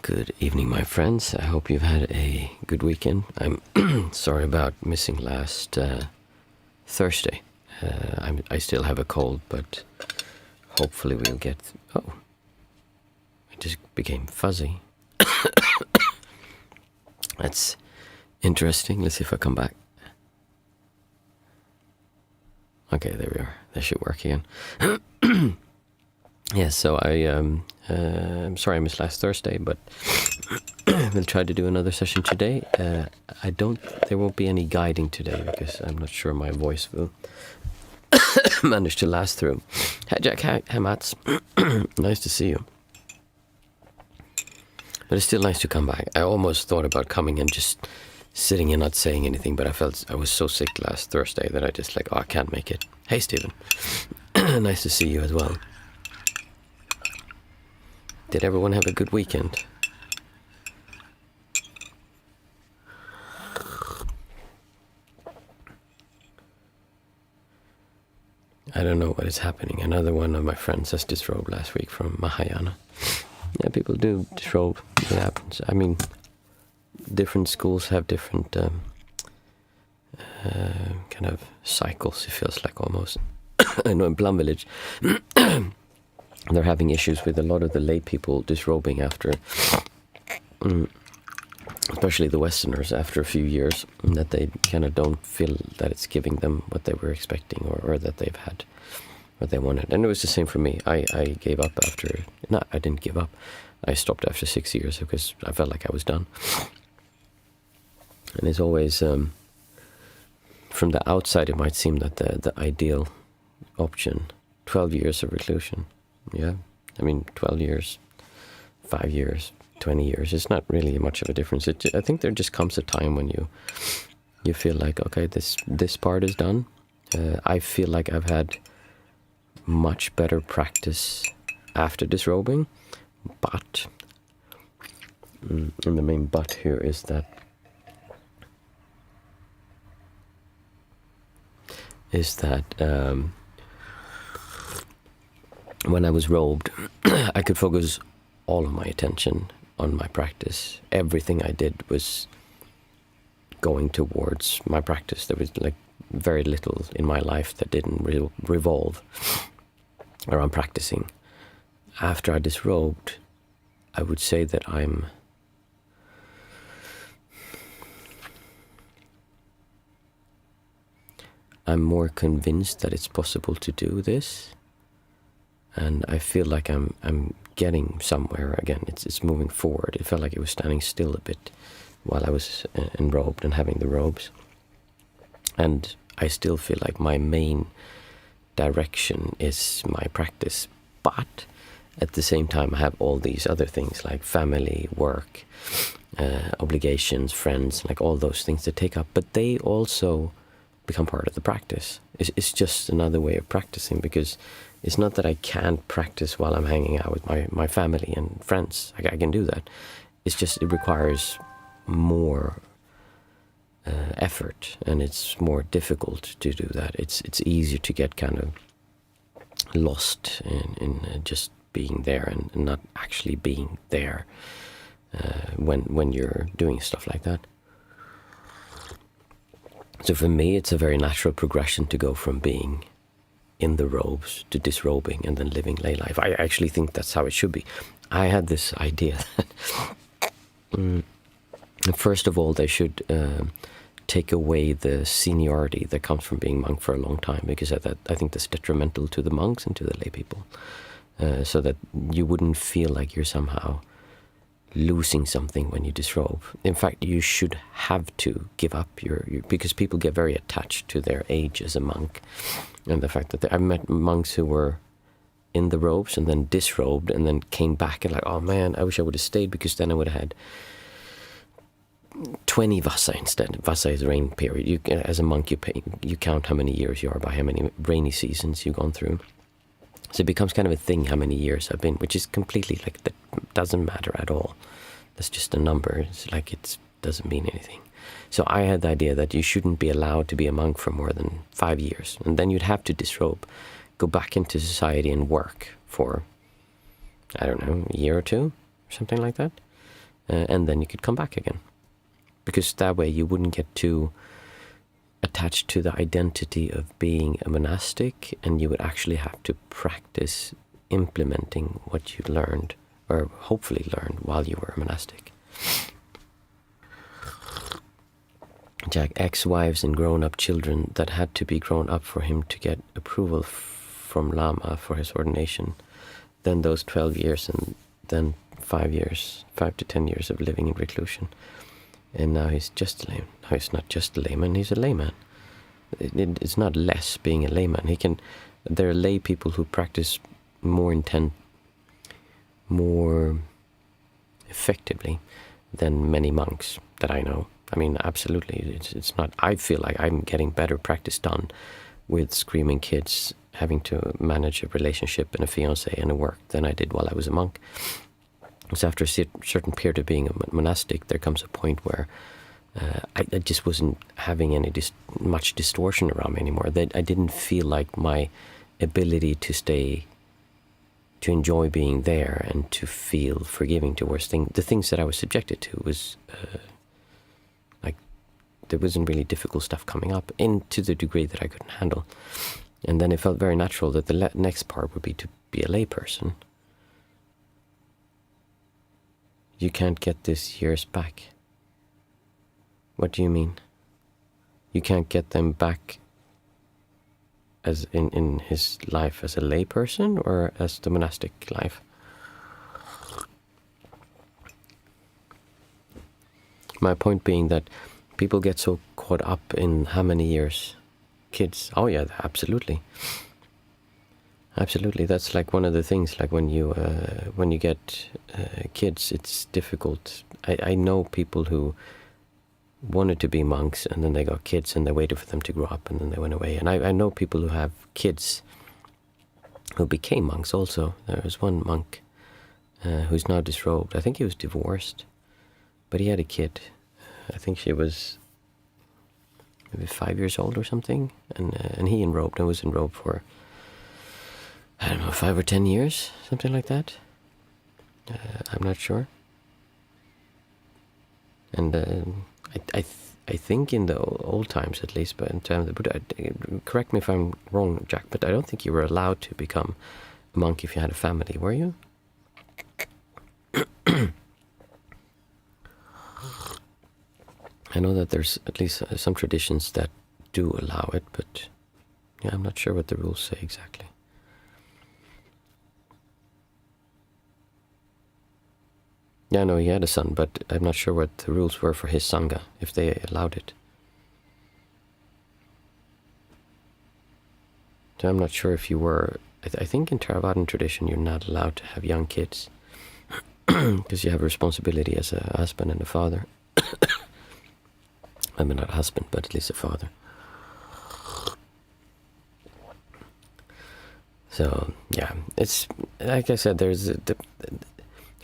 Good evening, my friends. I hope you've had a good weekend. I'm sorry about missing last Thursday. I still have a cold, but hopefully we'll get... Oh, it just became fuzzy. That's interesting. Let's see if I come back. Okay, there we are. That should work again. Yeah, so I'm sorry I missed last Thursday, but we'll try to do another session today. There won't be any guiding today because I'm not sure my voice will manage to last through. Hi Jack, hi Mats. Nice to see you. But it's still nice to come back. I almost thought about coming and just sitting and not saying anything, but I felt I was so sick last Thursday that I just I can't make it. Hey Stephen, nice to see you as well. Did everyone have a good weekend? I don't know what is happening. Another one of my friends has disrobed last week from Mahayana. Yeah, people do disrobe. It happens. I mean, different schools have different kind of cycles, it feels like almost. I know in Plum Village, they're having issues with a lot of the lay people disrobing after, especially the Westerners, after a few years, that they kind of don't feel that it's giving them what they were expecting or that they've had what they wanted. And it was the same for me. I gave up after, no, I didn't give up. I stopped after 6 years because I felt like I was done. And it's always, from the outside, it might seem that the ideal option, 12 years of reclusion. Yeah, I mean, 12 years, 5 years, 20 years, it's not really much of a difference. I think there just comes a time when you feel like, okay, this part is done. I feel like I've had much better practice after disrobing, but, and the main but here is that when I was robed, I could focus all of my attention on my practice. Everything I did was going towards my practice. There was very little in my life that didn't revolve around practicing. After I disrobed, I would say that I'm more convinced that it's possible to do this. And I feel like I'm getting somewhere again. It's moving forward. It felt like it was standing still a bit while I was enrobed and having the robes. And I still feel like my main direction is my practice. But at the same time, I have all these other things like family, work, obligations, friends, like all those things that take up. But they also become part of the practice. It's just another way of practicing, because it's not that I can't practice while I'm hanging out with my family and friends. I can do that. It's just it requires more effort, and it's more difficult to do that. It's easier to get kind of lost in just being there and not actually being there when you're doing stuff like that. So for me, it's a very natural progression to go from being in the robes to disrobing and then living lay life. I actually think that's how it should be. I had this idea that first of all, they should take away the seniority that comes from being monk for a long time, because I think that's detrimental to the monks and to the lay people, so that you wouldn't feel like you're somehow losing something when you disrobe. In fact, you should have to give up because people get very attached to their age as a monk, and the fact that I've met monks who were in the robes and then disrobed and then came back and oh man, I wish I would have stayed, because then I would have had 20 vassa instead. Vassa is rain period. As a monk, you count how many years you are by how many rainy seasons you've gone through. So it becomes kind of a thing how many years I've been, which is completely that doesn't matter at all. That's just a number. It's like it doesn't mean anything. So I had the idea that you shouldn't be allowed to be a monk for more than 5 years. And then you'd have to disrobe, go back into society and work for, I don't know, a year or two, or something like that. and then you could come back again. Because that way you wouldn't get too attached to the identity of being a monastic, and you would actually have to practice implementing what you learned, or hopefully learned, while you were a monastic. Jack, ex-wives and grown-up children that had to be grown up for him to get approval from Lama for his ordination. Then those 12 years, and then 5 to 10 years of living in reclusion. And now he's just a layman. No, he's not just a layman, he's a layman. It's not less being a layman. There are lay people who practice more effectively than many monks that I know. I mean, absolutely, it's not. I feel like I'm getting better practice done with screaming kids, having to manage a relationship and a fiancé and a work than I did while I was a monk. So after a certain period of being a monastic, there comes a point where I just wasn't having any much distortion around me anymore. That I didn't feel like my ability to enjoy being there and to feel forgiving towards the things that I was subjected to was like there wasn't really difficult stuff coming up to the degree that I couldn't handle. And then it felt very natural that the next part would be to be a lay person. You can't get this years back. What do you mean? You can't get them back as in his life as a lay person or as the monastic life? My point being that people get so caught up in how many years kids. Oh yeah, absolutely. Absolutely, that's like one of the things. Like when you get kids, it's difficult. I know people who wanted to be monks and then they got kids and they waited for them to grow up and then they went away. And I know people who have kids who became monks also. There was one monk who's now disrobed. I think he was divorced, but he had a kid. I think she was maybe 5 years old or something, and he enrobed and was enrobed for, I don't know, 5 or 10 years, something like that. I'm not sure. And I think in the old times, at least, but in terms of the Buddha, correct me if I'm wrong, Jack, but I don't think you were allowed to become a monk if you had a family, were you? I know that there's at least some traditions that do allow it, but yeah, I'm not sure what the rules say exactly. Yeah, no, he had a son, but I'm not sure what the rules were for his sangha, if they allowed it. So I'm not sure if you were. I think in Theravadan tradition you're not allowed to have young kids because you have a responsibility as a husband and a father. I mean, not a husband, but at least a father. So yeah, it's like I said.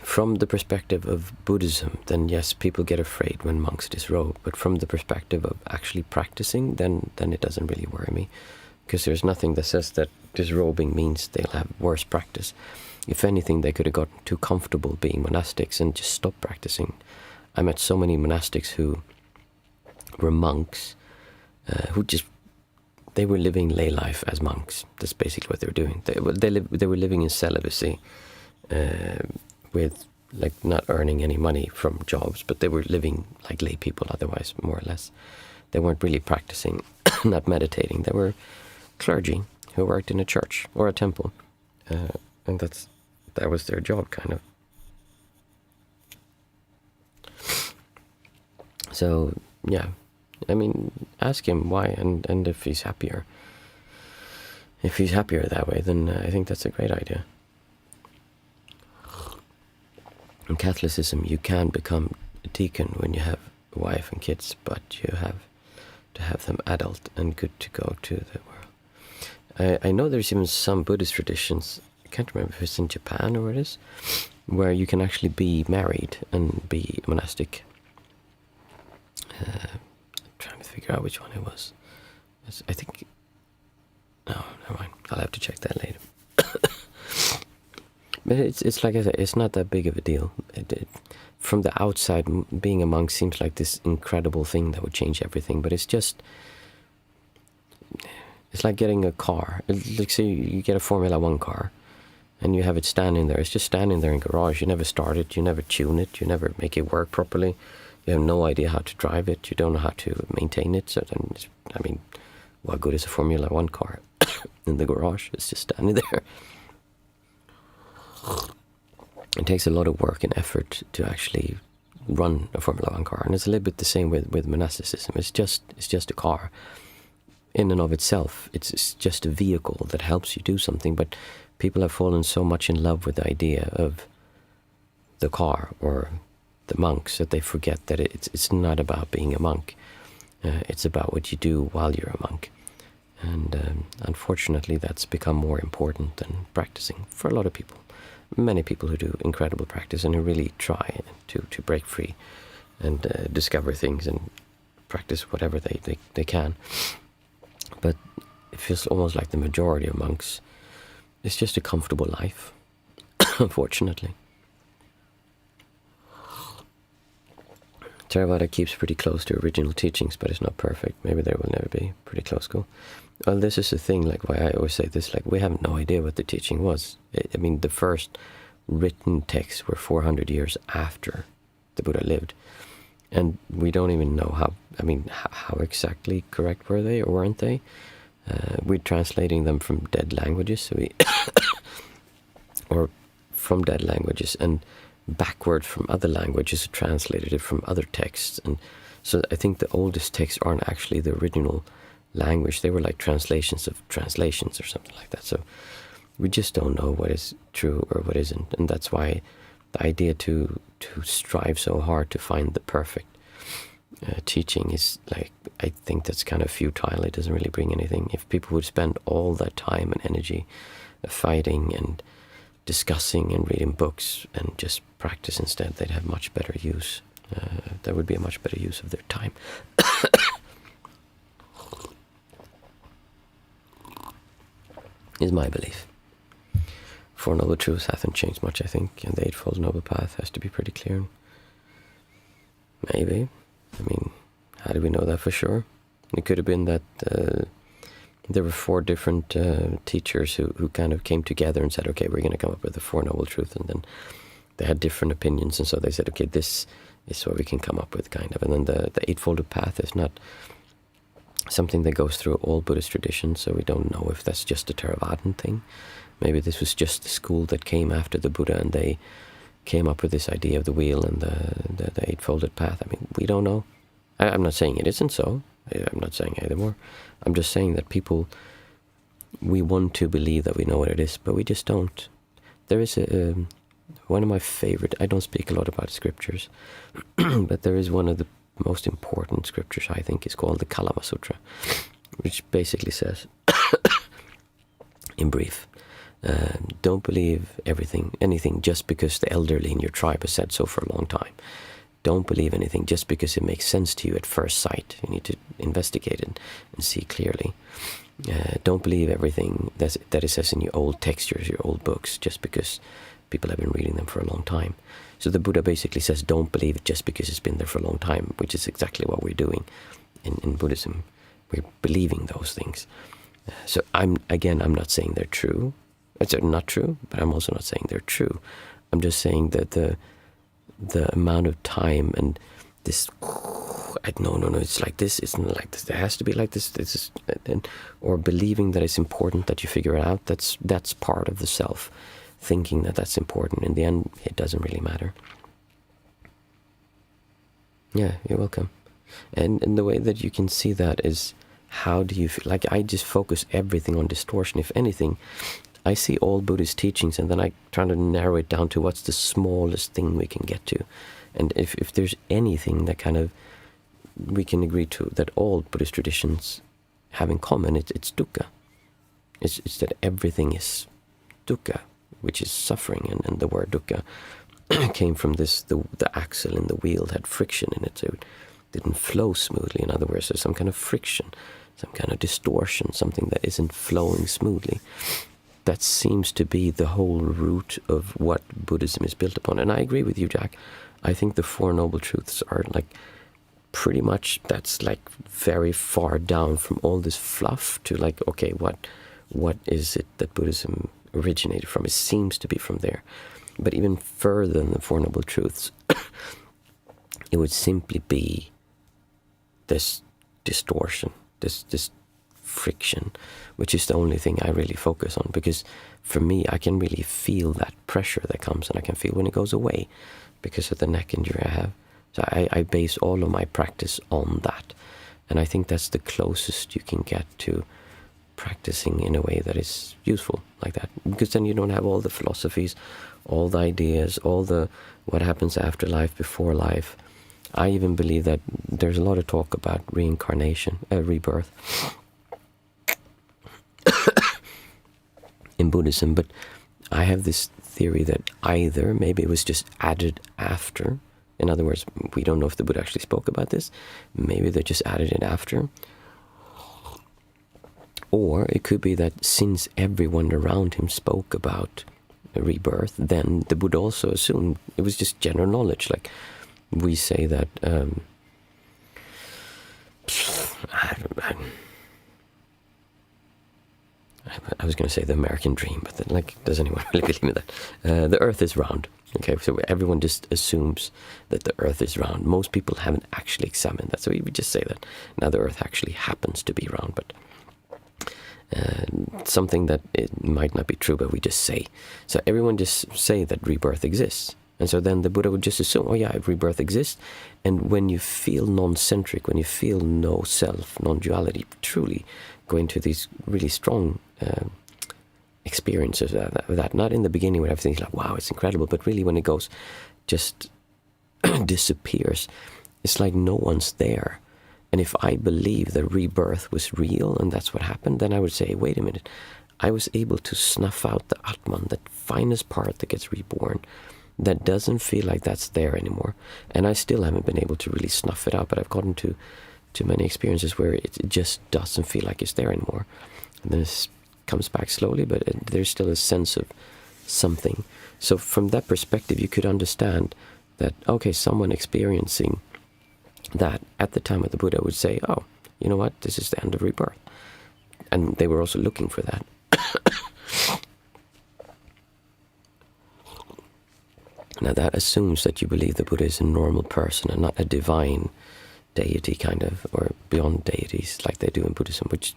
From the perspective of Buddhism, then yes, people get afraid when monks disrobe. But from the perspective of actually practicing, then it doesn't really worry me, because there's nothing that says that disrobing means they'll have worse practice. If anything, they could have gotten too comfortable being monastics and just stopped practicing. I met so many monastics who were monks, they were living lay life as monks. That's basically what they were doing. They were living in celibacy, with like not earning any money from jobs, but they were living like lay people otherwise, more or less. They weren't really practicing, not meditating. They were clergy who worked in a church or a temple, and that was their job, kind of. So yeah, I mean, ask him why, and if he's happier. If he's happier that way, then I think that's a great idea. In Catholicism, you can become a deacon when you have a wife and kids, but you have to have them adult and good to go to the world. I know there's even some Buddhist traditions, I can't remember if it's in Japan or where it is, where you can actually be married and be a monastic. I'm trying to figure out which one it was. I think... No, never mind. I'll have to check that later. But it's like I said, it's not that big of a deal. From the outside, being a monk seems like this incredible thing that would change everything, but it's like getting a car. Like say you get a Formula 1 car, and you have it standing there. It's just standing there in garage. You never start it, you never tune it, you never make it work properly. You have no idea how to drive it, you don't know how to maintain it. So then, what good is a Formula 1 car in the garage? It's just standing there. It takes a lot of work and effort to actually run a Formula 1 car, and it's a little bit the same with monasticism. It's just a car in and of itself. It's just a vehicle that helps you do something, but people have fallen so much in love with the idea of the car or the monks that they forget that it's not about being a monk. It's about what you do while you're a monk. And unfortunately, that's become more important than practicing for a lot of people. Many people who do incredible practice and who really try to break free and discover things and practice whatever they can. But it feels almost like the majority of monks, it's just a comfortable life, unfortunately. Theravada keeps pretty close to original teachings, but it's not perfect. Maybe there will never be. Pretty close goal. Well, this is the thing, like why I always say this, like we have no idea what the teaching was. I mean, the first written texts were 400 years after the Buddha lived. And we don't even know how exactly correct were they or weren't they. We're translating them from dead languages, so or from dead languages, and backward from other languages, translated it from other texts. And so I think the oldest texts aren't actually the original language. They were like translations of translations or something like that. So we just don't know what is true or what isn't. And that's why the idea to strive so hard to find the perfect teaching is like, I think that's kind of futile. It doesn't really bring anything. If people would spend all that time and energy fighting and discussing and reading books and just practice instead, they'd have much better use. That would be a much better use of their time. Is my belief. Four Noble Truths hasn't changed much, I think, and the Eightfold Noble Path has to be pretty clear. Maybe. I mean, how do we know that for sure? It could have been that there were four different teachers who kind of came together and said, okay, we're going to come up with the Four Noble Truths, and then they had different opinions, and so they said, okay, this is what we can come up with, kind of. And then the Eightfold Path is not something that goes through all Buddhist traditions, so we don't know if that's just a Theravadan thing. Maybe this was just the school that came after the Buddha, and they came up with this idea of the wheel and the Eightfold Path. I mean, we don't know. I'm not saying it isn't so. I'm not saying either more. I'm just saying that people, we want to believe that we know what it is, but we just don't. There is one of my favorite, I don't speak a lot about scriptures, but there is one of the most important scriptures, I think, is called the Kalama Sutra, which basically says, in brief, don't believe anything just because the elderly in your tribe has said so for a long time. Don't believe anything just because it makes sense to you at first sight. You need to investigate it and see clearly. Don't believe everything that it says in your old textures, your old books, just because people have been reading them for a long time. So the Buddha basically says, don't believe it just because it's been there for a long time, which is exactly what we're doing in Buddhism. We're believing those things. So I'm not saying they're true. It's not true, but I'm also not saying they're true. I'm just saying that the amount of time and this, no, it's like this, it's not like this, it has to be like this, or believing that it's important that you figure it out, that's part of the self, thinking that that's important. In the end, it doesn't really matter. Yeah, you're welcome. And the way that you can see that is, how do you feel? Like, I just focus everything on distortion. If anything, I see all Buddhist teachings and then I try to narrow it down to what's the smallest thing we can get to. And if there's anything that kind of we can agree to that all Buddhist traditions have in common, it's dukkha. It's that everything is dukkha, which is suffering, and the word dukkha came from this, the axle in the wheel had friction in it, so it didn't flow smoothly. In other words, there's some kind of friction, some kind of distortion, something that isn't flowing smoothly. that seems to be the whole root of what Buddhism is built upon. And I agree with you, Jack. I think the Four Noble Truths are like pretty much, that's like very far down from all this fluff to like, okay, what is it that Buddhism originated from? It seems to be from there. But even further than the Four Noble Truths, it would simply be this distortion, this friction, which is the only thing I really focus on. Because for me, I can really feel that pressure that comes, and I can feel when it goes away because of the neck injury I have. So I base all of my practice on that. And I think that's the closest you can get to practicing in a way that is useful like that. Because then you don't have all the philosophies, all the ideas, all the what happens after life, before life. I even believe that there's a lot of talk about reincarnation, rebirth in Buddhism. But I have this theory that either maybe it was just added after. In other words, we don't know if the Buddha actually spoke about this. Maybe they just added it after. Or it could be that since everyone around him spoke about a rebirth, then the Buddha also assumed it was just general knowledge. Like we say that, I was going to say the American dream, but then, like, does anyone really believe in that? The earth is round. Okay, so everyone just assumes that the earth is round. Most people haven't actually examined that, so we just say that now the earth actually happens to be round, but something that it might not be true, but we just say. So everyone just say that rebirth exists. And so then the Buddha would just assume, oh yeah, rebirth exists. And when you feel non-centric, when you feel no self, non-duality, truly go into these really strong experiences of that. Not in the beginning when everything's like, wow, it's incredible, but really when it goes, just disappears, it's like no one's there. And if I believe that rebirth was real and that's what happened, then I would say, wait a minute, I was able to snuff out the Atman, that finest part that gets reborn, that doesn't feel like that's there anymore. And I still haven't been able to really snuff it out, but I've gotten to many experiences where it just doesn't feel like it's there anymore. And then it comes back slowly, but there's still a sense of something. So from that perspective, you could understand that, okay, someone experiencing that at the time of the Buddha would say, oh, you know what, this is the end of rebirth. And they were also looking for that. Now that assumes that you believe the Buddha is a normal person and not a divine deity kind of, or beyond deities like they do in Buddhism, which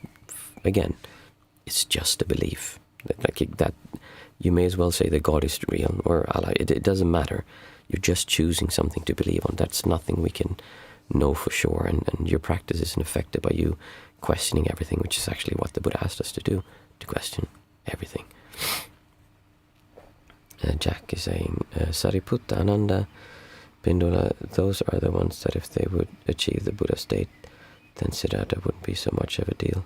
again, it's just a belief. That you may as well say that God is real or Allah. It doesn't matter. You're just choosing something to believe on. That's nothing we can know for sure, and your practice isn't affected by you questioning everything, which is actually what the Buddha asked us to do, to question everything. Jack is saying, Sariputta, Ananda, Pindula, those are the ones that if they would achieve the Buddha state, then Siddhartha wouldn't be so much of a deal.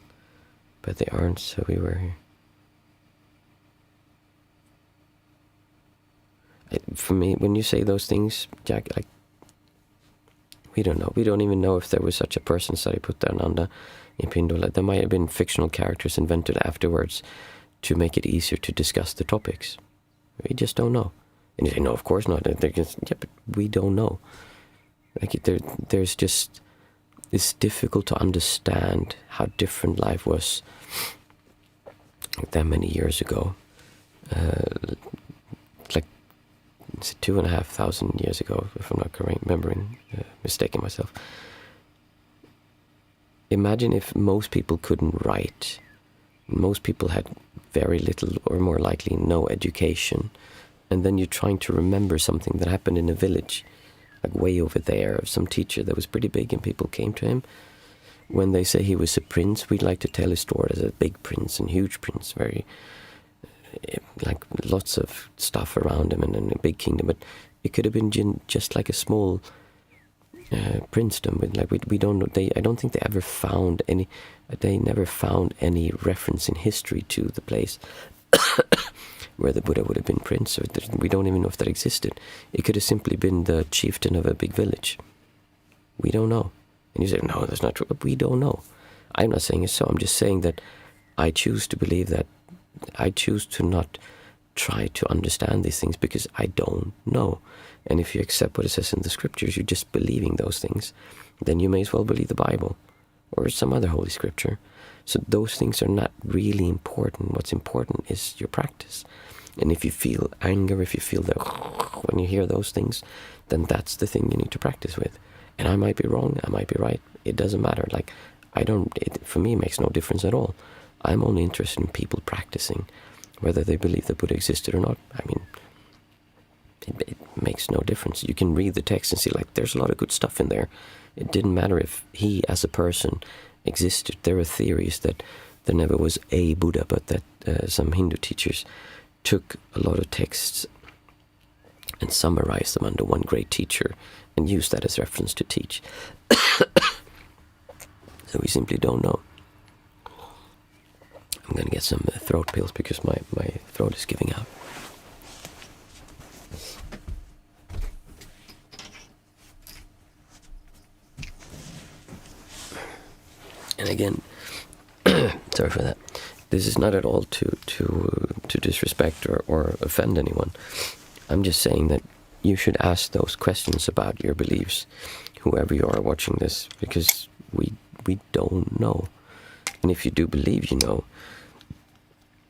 But they aren't, so we were here. For me, when you say those things, Jack, like, we don't know. We don't even know if there was such a person, Sariputta, Ananda, in Pindula. There might have been fictional characters invented afterwards to make it easier to discuss the topics. We just don't know. And you say, no, of course not. Yeah, but we don't know. Like there's just, it's difficult to understand how different life was that many years ago. Like 2,500 years ago, if I'm not remembering, mistaking myself. Imagine if most people couldn't write. Most people had very little, or more likely no education, and then you're trying to remember something that happened in a village, like way over there, of some teacher that was pretty big, and people came to him. When they say he was a prince, we'd like to tell his story as a big prince and huge prince, very, like lots of stuff around him and a big kingdom, but it could have been just like a small princedom. We don't know. I don't think they ever found any. They never found any reference in history to the place where the Buddha would have been prince. We don't even know if that existed. It could have simply been the chieftain of a big village. We don't know. And you say, no, that's not true. But we don't know. I'm not saying it's so. I'm just saying that I choose to believe that I choose to not try to understand these things because I don't know. And if you accept what it says in the scriptures, you're just believing those things. Then you may as well believe the Bible or some other holy scripture. So those things are not really important. What's important is your practice. And if you feel anger, if you feel the when you hear those things, then that's the thing you need to practice with. And I might be wrong, I might be right. It doesn't matter. Like, for me, it makes no difference at all. I'm only interested in people practicing, whether they believe that Buddha existed or not. I mean, it makes no difference. You can read the text and see, like, there's a lot of good stuff in there. It didn't matter if he, as a person, existed. There are theories that there never was a Buddha, but that some Hindu teachers took a lot of texts and summarized them under one great teacher and used that as reference to teach. So we simply don't know. I'm going to get some throat pills because my throat is giving out. And again, sorry for that. This is not at all to disrespect or offend anyone. I'm just saying that you should ask those questions about your beliefs, whoever you are watching this, because we don't know. And if you do believe you know,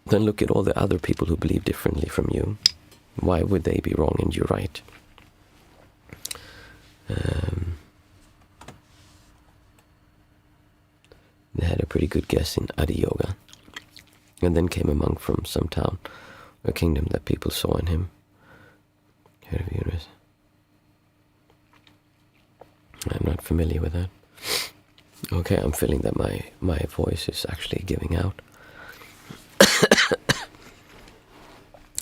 then look at all the other people who believe differently from you. Why would they be wrong and you're right? They had a pretty good guess in Adi Yoga. And then came a monk from some town, a kingdom that people saw in him. Heard of Uranus? I'm not familiar with that. Okay, I'm feeling that my voice is actually giving out.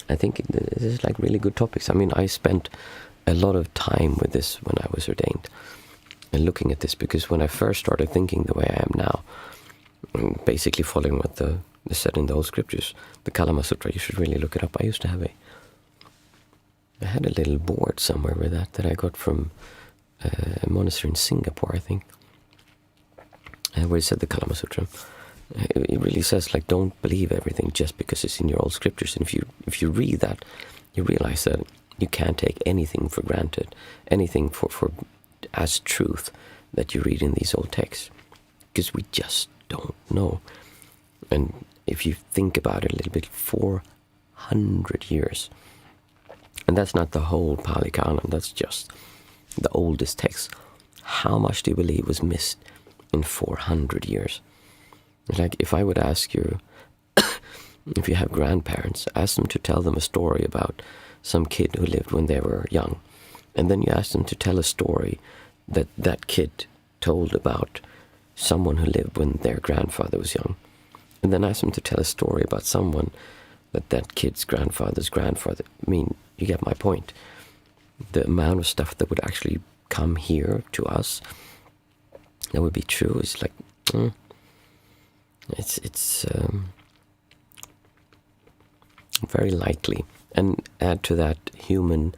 I think this is like really good topics. I mean, I spent a lot of time with this when I was ordained and looking at this, because when I first started thinking the way I am now, basically following what they said in the old scriptures, the Kalama Sutra, you should really look it up. I used to have I had a little board somewhere with that I got from a monastery in Singapore, I think, where it said the Kalama Sutra. It really says, like, don't believe everything just because it's in your old scriptures. And if you read that, you realize that you can't take anything for granted, anything for as truth that you read in these old texts, because we just don't know. And if you think about it a little bit, 400 years, and that's not the whole Pali Canon, that's just the oldest text. How much do you believe was missed in 400 years? Like, if I would ask you, if you have grandparents, ask them to tell them a story about some kid who lived when they were young, and then you ask them to tell a story that kid told about someone who lived when their grandfather was young, and then ask them to tell a story about someone that kid's grandfather's grandfather. I mean, you get my point. The amount of stuff that would actually come here to us that would be true is like, it's very likely. And add to that human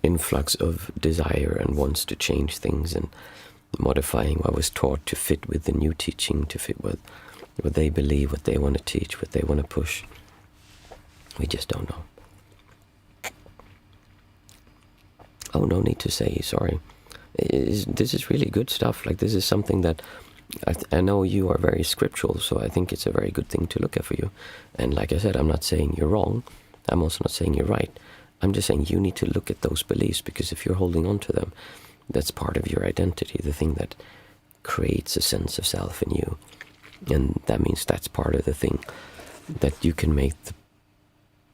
influx of desire and wants to change things and modifying what was taught to fit with the new teaching, to fit with what they believe, what they want to teach, what they want to push. We just don't know. Oh, no need to say sorry. This is really good stuff. Like, this is something that I know you are very scriptural, so I think it's a very good thing to look at for you. And like I said, I'm not saying you're wrong. I'm also not saying you're right. I'm just saying you need to look at those beliefs, because if you're holding on to them, that's part of your identity, the thing that creates a sense of self in you. And that means that's part of the thing that you can make the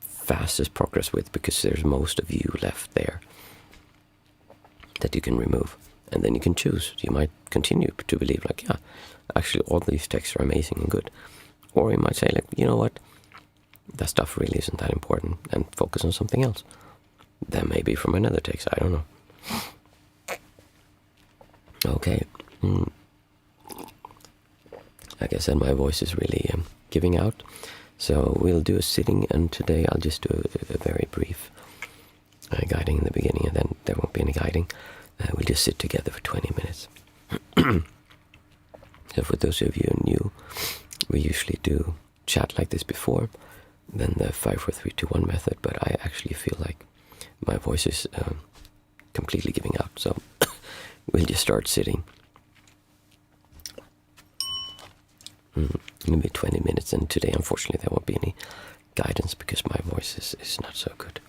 fastest progress with, because there's most of you left there that you can remove. And then you can choose. You might continue to believe, like, yeah, actually all these texts are amazing and good. Or you might say, like, you know what, that stuff really isn't that important, and focus on something else. That may be from another text, I don't know. Okay. Like I said, my voice is really giving out. So we'll do a sitting, and today I'll just do a very brief guiding in the beginning, and then there won't be any guiding. We'll just sit together for 20 minutes. So for those of you who are new, we usually do chat like this before, than the 5, 4, 3, 2, 1 method, but I actually feel like my voice is completely giving out. So we'll just start sitting. Maybe 20 minutes, and today unfortunately there won't be any guidance because my voice is not so good.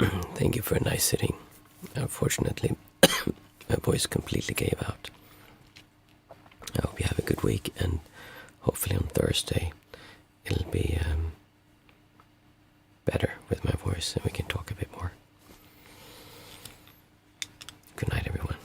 Thank you for a nice sitting. Unfortunately, my voice completely gave out. I hope you have a good week, and hopefully on Thursday it'll be better with my voice and we can talk a bit more. Good night, everyone.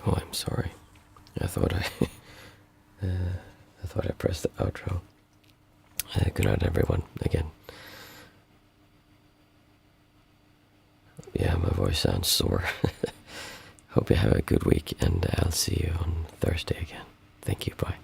Oh, I'm sorry. I thought I thought I pressed the outro. Good night, everyone. Again. Yeah, my voice sounds sore. Hope you have a good week, and I'll see you on Thursday again. Thank you. Bye.